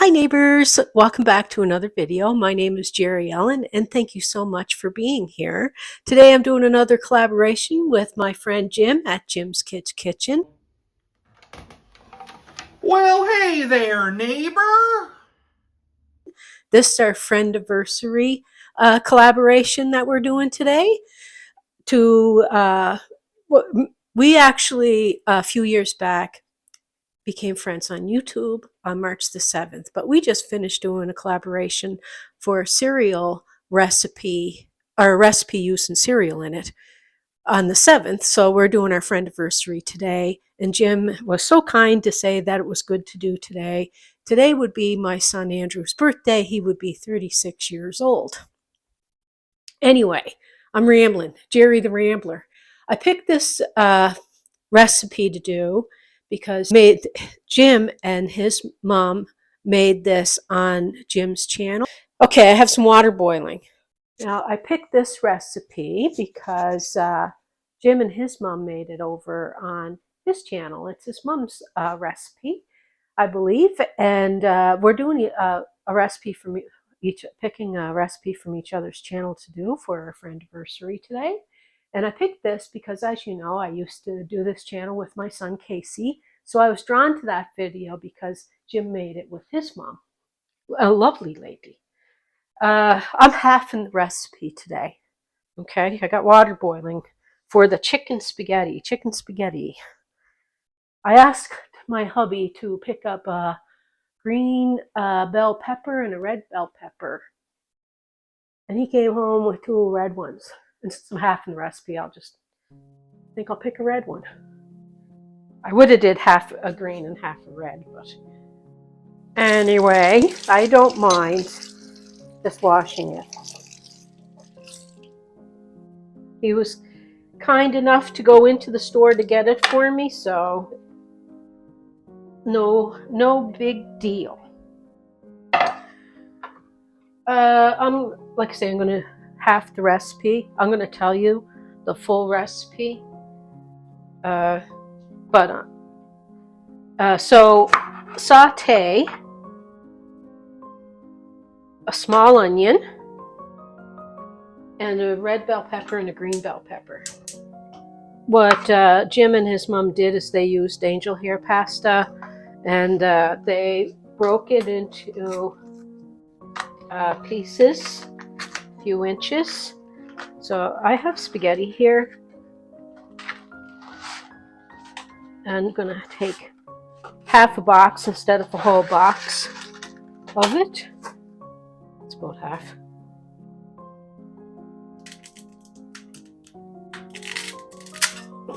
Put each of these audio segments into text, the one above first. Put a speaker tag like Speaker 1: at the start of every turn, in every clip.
Speaker 1: Hi neighbors, welcome back to another video. My name is Jerri-ellen and thank you so much for being here. Today I'm doing another collaboration with my friend Jim at Jim's Kids Kitchen.
Speaker 2: Well, hey there, neighbor.
Speaker 1: This is our friend-iversary collaboration that we're doing today. We actually, a few years back, became friends on YouTube on March the 7th, but we just finished doing a collaboration for a cereal recipe, or a recipe using cereal in it on the 7th. So we're doing our friend-iversary today. And Jim was so kind to say that it was good to do today. Today would be my son Andrew's birthday. He would be 36 years old. Anyway, I'm rambling. Jerry the Rambler. I picked this recipe to do because Jim and his mom made this on Jim's channel. Okay, I have some water boiling. Now, I picked this recipe because Jim and his mom made it over on his channel. It's his mom's recipe, I believe, and we're doing a recipe from picking a recipe from each other's channel to do for our friend-iversary today. And I picked this because, as you know, I used to do this channel with my son Casey. So I was drawn to that video because Jim made it with his mom, a lovely lady. I'm halving the recipe today. Okay, I got water boiling for the chicken spaghetti. I asked my hubby to pick up a green bell pepper and a red bell pepper. And he came home with two red ones. And since I'm halving the recipe, I'll pick a red one. I would have did half a green and half a red, but anyway, I don't mind just washing it. He was kind enough to go into the store to get it for me, so no big deal. Like I say, I'm going to half the recipe. I'm going to tell you the full recipe. So saute a small onion and a red bell pepper and a green bell pepper. What Jim and his mom did is they used angel hair pasta, and they broke it into pieces, a few inches. So I have spaghetti here. I'm gonna take half a box instead of a whole box of it. It's about half.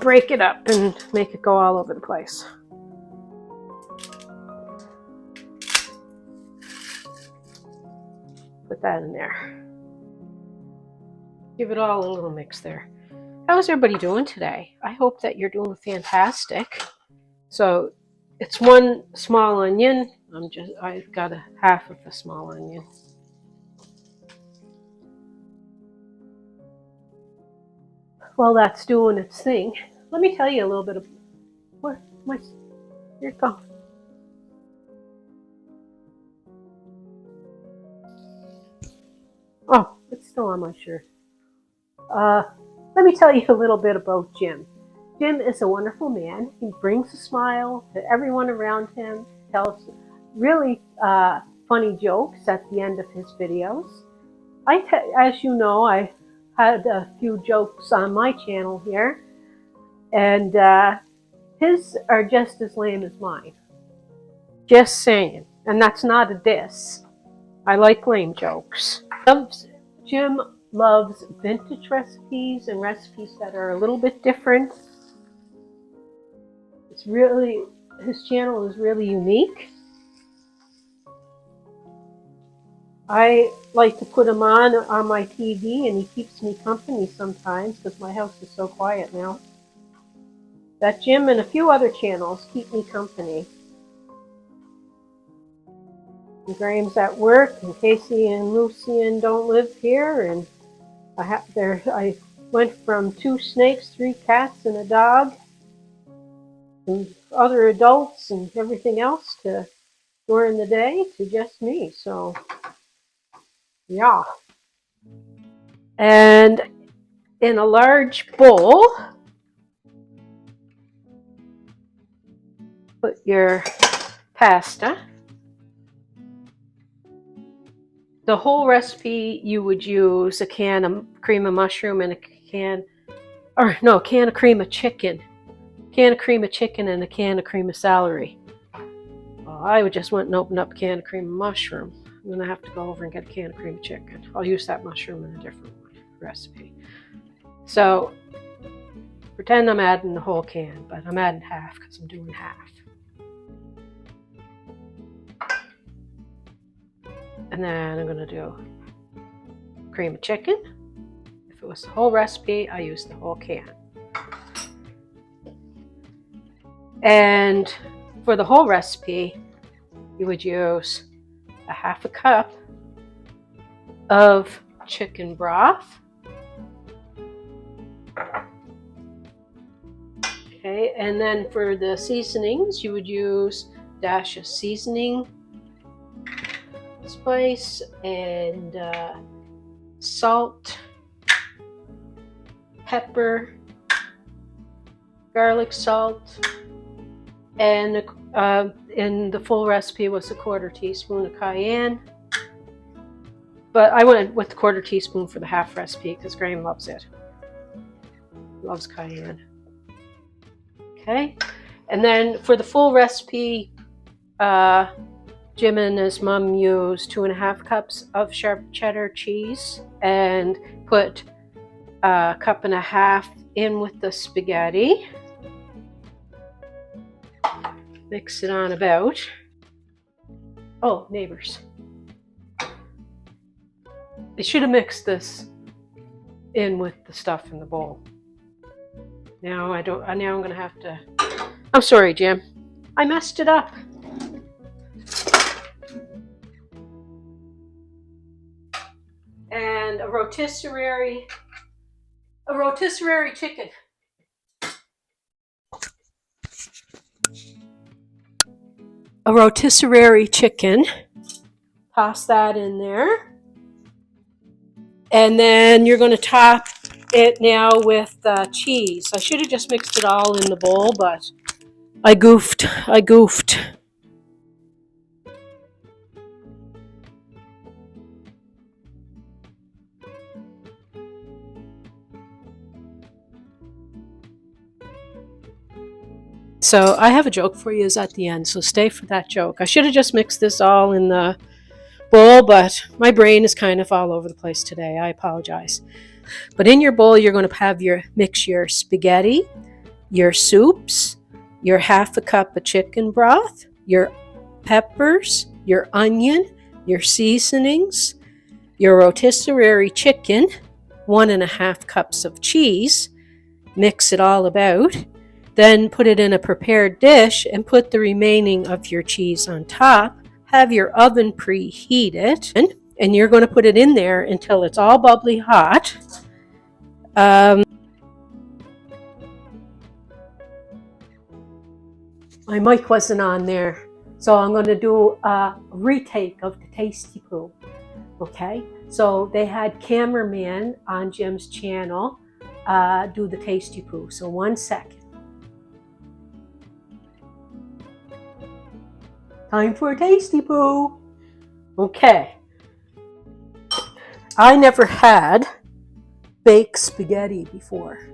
Speaker 1: Break it up and make it go all over the place. Put that in there. Give it all a little mix there. How's everybody doing today? I hope that you're doing fantastic. So it's one small onion. I've got a half of a small onion. While that's doing its thing, let me tell you a little bit of here it goes. Oh, it's still on my shirt. Let me tell you a little bit about Jim. Jim is a wonderful man. He brings a smile to everyone around him, tells really funny jokes at the end of his videos. As you know, I had a few jokes on my channel here, and his are just as lame as mine. Just saying. And that's not a diss. I like lame jokes. Jim loves vintage recipes and recipes that are a little bit different. His channel is really unique. I like to put him on my TV, and he keeps me company sometimes because my house is so quiet now. That Jim and a few other channels keep me company. And Graham's at work, and Casey and Lucian don't live here, and I went from 2 snakes, 3 cats, and a dog, and other adults and everything else to during the day to just me. So, yeah. And in a large bowl, put your pasta. The whole recipe, you would use a can of cream of mushroom and a can of cream of chicken. Can of cream of chicken and a can of cream of celery. Well, I would just went and opened up a can of cream of mushroom. I'm going to have to go over and get a can of cream of chicken. I'll use that mushroom in a different recipe. So, pretend I'm adding the whole can, but I'm adding half because I'm doing half. And then I'm going to do cream of chicken. If it was the whole recipe, I use the whole can. And for the whole recipe, you would use a half a cup of chicken broth. Okay, and then for the seasonings, you would use a dash of seasoning, spice, and salt, pepper, garlic salt, and in the full recipe was a 1/4 teaspoon of cayenne. But I went with a 1/4 teaspoon for the half recipe because Graham loves it. Loves cayenne. Okay, and then for the full recipe, Jim and his mom used 2.5 cups of sharp cheddar cheese and put a 1.5 cups in with the spaghetti. Mix it on about. Oh, neighbors. I should have mixed this in with the stuff in the bowl. Now I'm going to have to. I'm sorry, Jim. I messed it up. And a rotisserie chicken. A rotisserie chicken. Toss that in there. And then you're going to top it now with cheese. I should have just mixed it all in the bowl, but I goofed. So I have a joke for you at the end, so stay for that joke. I should have just mixed this all in the bowl, but my brain is kind of all over the place today. I apologize. But in your bowl, you're going to mix your spaghetti, your soups, your 1/2 cup of chicken broth, your peppers, your onion, your seasonings, your rotisserie chicken, 1.5 cups of cheese. Mix it all about. Then put it in a prepared dish and put the remaining of your cheese on top. Have your oven preheated, and you're going to put it in there until it's all bubbly hot. My mic wasn't on there, so I'm going to do a retake of the Tasty Poo. Okay, so they had cameraman on Jim's channel do the Tasty Poo. So 1 second. Time for a Tasty Poo. Okay. I never had baked spaghetti before,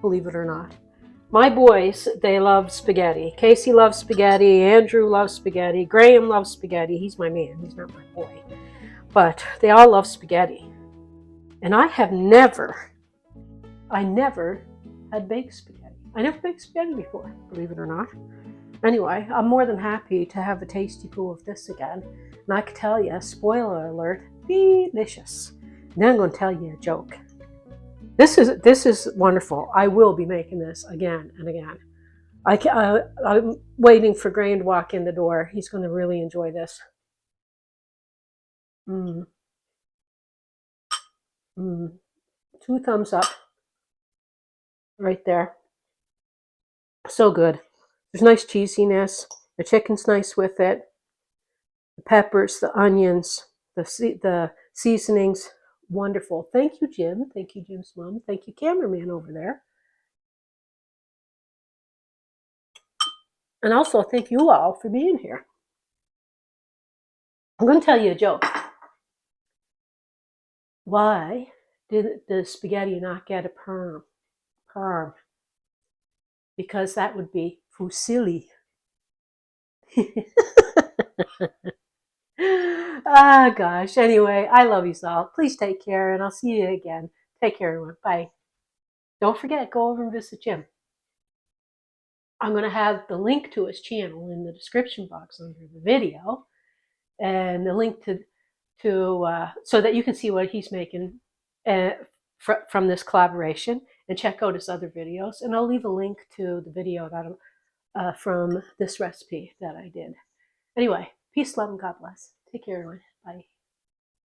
Speaker 1: believe it or not. My boys, they love spaghetti. Casey loves spaghetti. Andrew loves spaghetti. Graham loves spaghetti. He's my man. He's not my boy. But they all love spaghetti. And I never had baked spaghetti. I never baked spaghetti before, believe it or not. Anyway, I'm more than happy to have a Tasty Poo of this again. And I can tell you, spoiler alert, delicious. Now I'm going to tell you a joke. This is wonderful. I will be making this again and again. I'm waiting for Graham to walk in the door. He's going to really enjoy this. 2 thumbs up right there. So good. There's nice cheesiness. The chicken's nice with it. The peppers, the onions, the seasonings. Wonderful. Thank you, Jim. Thank you, Jim's mom. Thank you, cameraman over there. And also thank you all for being here. I'm going to tell you a joke. Why did the spaghetti not get a perm? Because that would be fusilli. Ah, gosh. Anyway, I love you all. Please take care, and I'll see you again. Take care, everyone. Bye. Don't forget, go over and visit Jim. I'm going to have the link to his channel in the description box under the video, and the link to so that you can see what he's making from this collaboration, and check out his other videos. And I'll leave a link to the video that from this recipe that I did. Anyway, peace, love, and God bless. Take care, everyone. Bye.